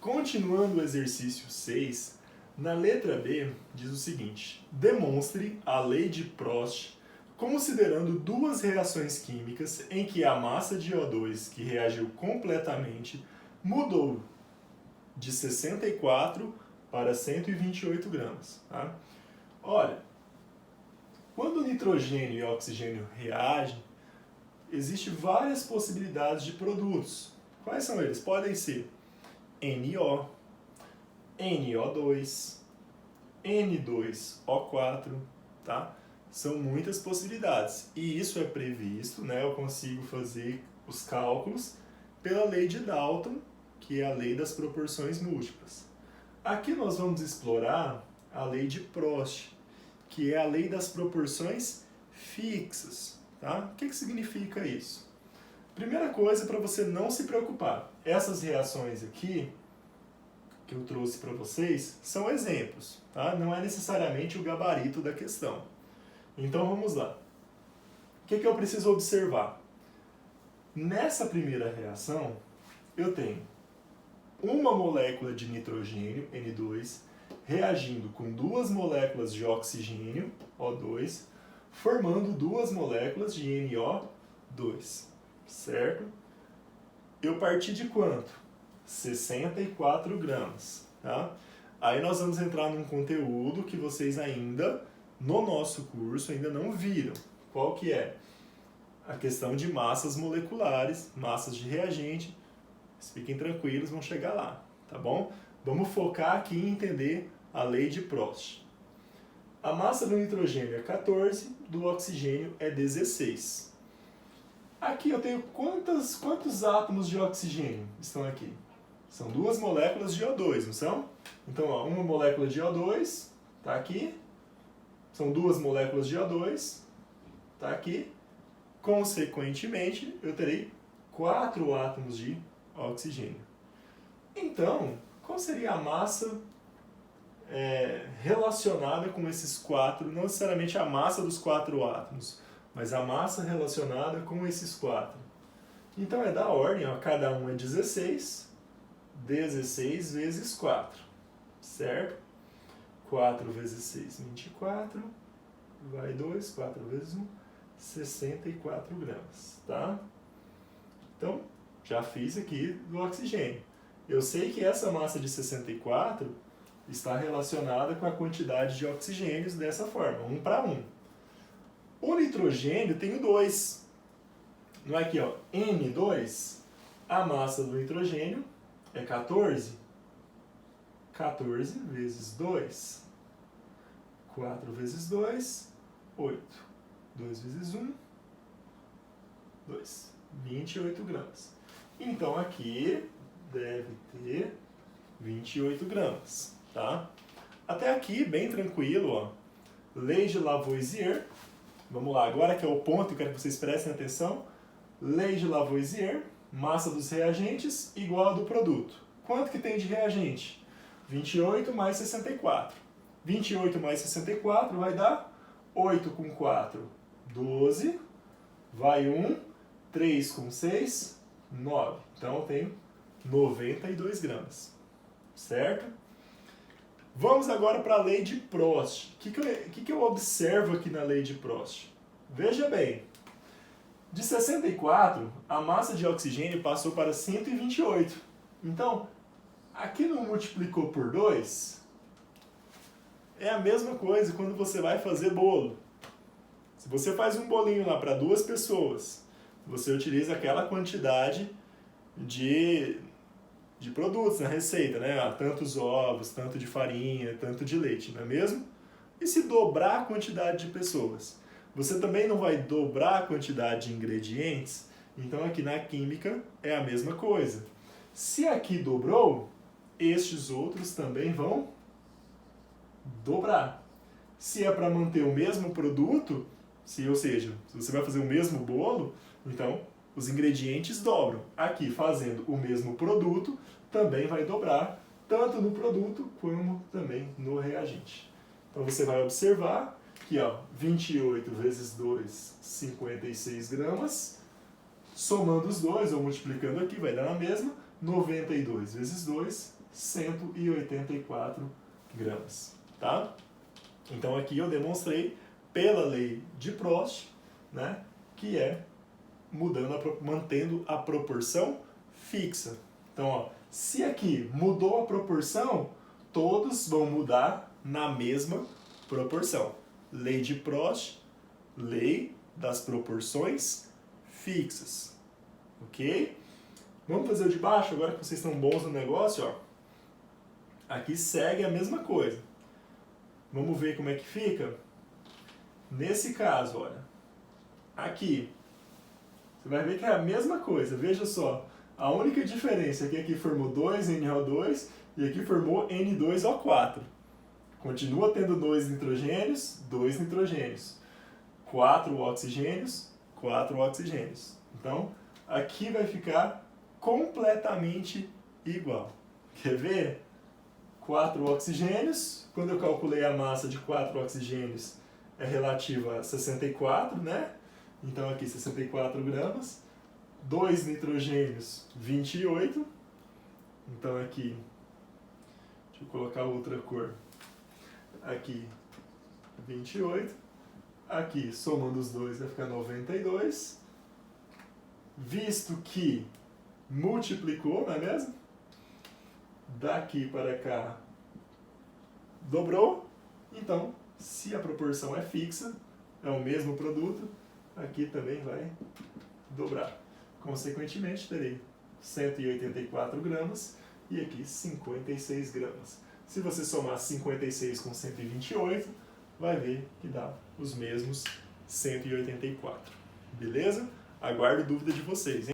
Continuando o exercício 6, na letra B diz o seguinte: demonstre a lei de Prost considerando duas reações químicas em que a massa de O2 que reagiu completamente mudou de 64 para 128 gramas. Tá? Olha, quando nitrogênio e oxigênio reagem, existem várias possibilidades de produtos. Quais são eles? Podem ser NO, NO2, N2O4, tá? São muitas possibilidades. E isso é previsto, né? Eu consigo fazer os cálculos pela lei de Dalton, que é a lei das proporções múltiplas. Aqui nós vamos explorar a lei de Prost, que é a lei das proporções fixas, tá? O que significa isso? Primeira coisa, para você não se preocupar, essas reações aqui que eu trouxe para vocês são exemplos, tá? Não é necessariamente o gabarito da questão. Então vamos lá. O que eu preciso observar? Nessa primeira reação, eu tenho uma molécula de nitrogênio, N2, reagindo com duas moléculas de oxigênio, O2, formando duas moléculas de NO2, certo? Eu parti de quanto? 64 gramas, tá? Aí nós vamos entrar num conteúdo que vocês ainda, no nosso curso, ainda não viram. Qual que é? A questão de massas moleculares, massas de reagente. Fiquem tranquilos, vão chegar lá, tá bom? Vamos focar aqui em entender a lei de Prost. A massa do nitrogênio é 14, do oxigênio é 16. Aqui eu tenho quantos átomos de oxigênio estão aqui? São duas moléculas de O2, não são? Então, ó, uma molécula de O2 está aqui. São duas moléculas de O2, está aqui. Consequentemente, eu terei 4 átomos de oxigênio. Então, qual seria a massa relacionada com esses 4, não necessariamente a massa dos 4 átomos, mas a massa relacionada com esses 4. Então é da ordem, ó, cada um é 16 vezes 4, certo? 4 vezes 6, 24, vai 2, 4 vezes 1, 64 gramas, tá? Então, já fiz aqui do oxigênio. Eu sei que essa massa de 64 está relacionada com a quantidade de oxigênios dessa forma, 1 para 1. O nitrogênio tem o 2. Não é aqui, ó, N2, a massa do nitrogênio é 14. 14 vezes 2. 4 vezes 2, 8. 2 vezes 1, 2. 28 gramas. Então aqui deve ter 28 gramas, tá? Até aqui, bem tranquilo, ó. Lei de Lavoisier. Vamos lá, agora que é o ponto, eu quero que vocês prestem atenção. Lei de Lavoisier, massa dos reagentes igual a do produto. Quanto que tem de reagente? 28 mais 64. 28 mais 64 vai dar 8 com 4, 12. Vai 1, 3 com 6, 9. Então eu tenho 92 gramas, certo? Vamos agora para a lei de Prost. O que eu observo aqui na lei de Prost? Veja bem, de 64, a massa de oxigênio passou para 128. Então, aqui não multiplicou por 2? É a mesma coisa quando você vai fazer bolo. Se você faz um bolinho lá para 2 pessoas, você utiliza aquela quantidade de produtos na receita, né? Tantos ovos, tanto de farinha, tanto de leite, não é mesmo? E se dobrar a quantidade de pessoas? Você também não vai dobrar a quantidade de ingredientes? Então aqui na química é a mesma coisa. Se aqui dobrou, estes outros também vão dobrar. Se é para manter o mesmo produto, ou seja, se você vai fazer o mesmo bolo, então os ingredientes dobram. Aqui, fazendo o mesmo produto, também vai dobrar, tanto no produto como também no reagente. Então você vai observar que, ó, 28 vezes 2, 56 gramas. Somando os dois, ou multiplicando aqui, vai dar na mesma. 92 vezes 2, 184 gramas, tá? Então aqui eu demonstrei pela lei de Prost, né, que é mantendo a proporção fixa. Então, ó, se aqui mudou a proporção, todos vão mudar na mesma proporção. Lei de Prost, lei das proporções fixas. Ok? Vamos fazer o de baixo, agora que vocês estão bons no negócio, ó. Aqui segue a mesma coisa. Vamos ver como é que fica? Nesse caso, olha. Aqui, você vai ver que é a mesma coisa. Veja só, a única diferença é que aqui formou 2NO2 e aqui formou N2O4. Continua tendo 2 nitrogênios, 2 nitrogênios. 4 oxigênios, 4 oxigênios. Então, aqui vai ficar completamente igual. Quer ver? 4 oxigênios, quando eu calculei a massa de 4 oxigênios, é relativa a 64, né? Então aqui 64 gramas. 2 nitrogênios, 28. Então aqui, deixa eu colocar outra cor. Aqui, 28. Aqui, somando os dois, vai ficar 92. Visto que multiplicou, não é mesmo? Daqui para cá dobrou, então se a proporção é fixa, é o mesmo produto, aqui também vai dobrar. Consequentemente, terei 184 gramas e aqui 56 gramas. Se você somar 56 com 128, vai ver que dá os mesmos 184. Beleza? Aguardo dúvida de vocês, hein?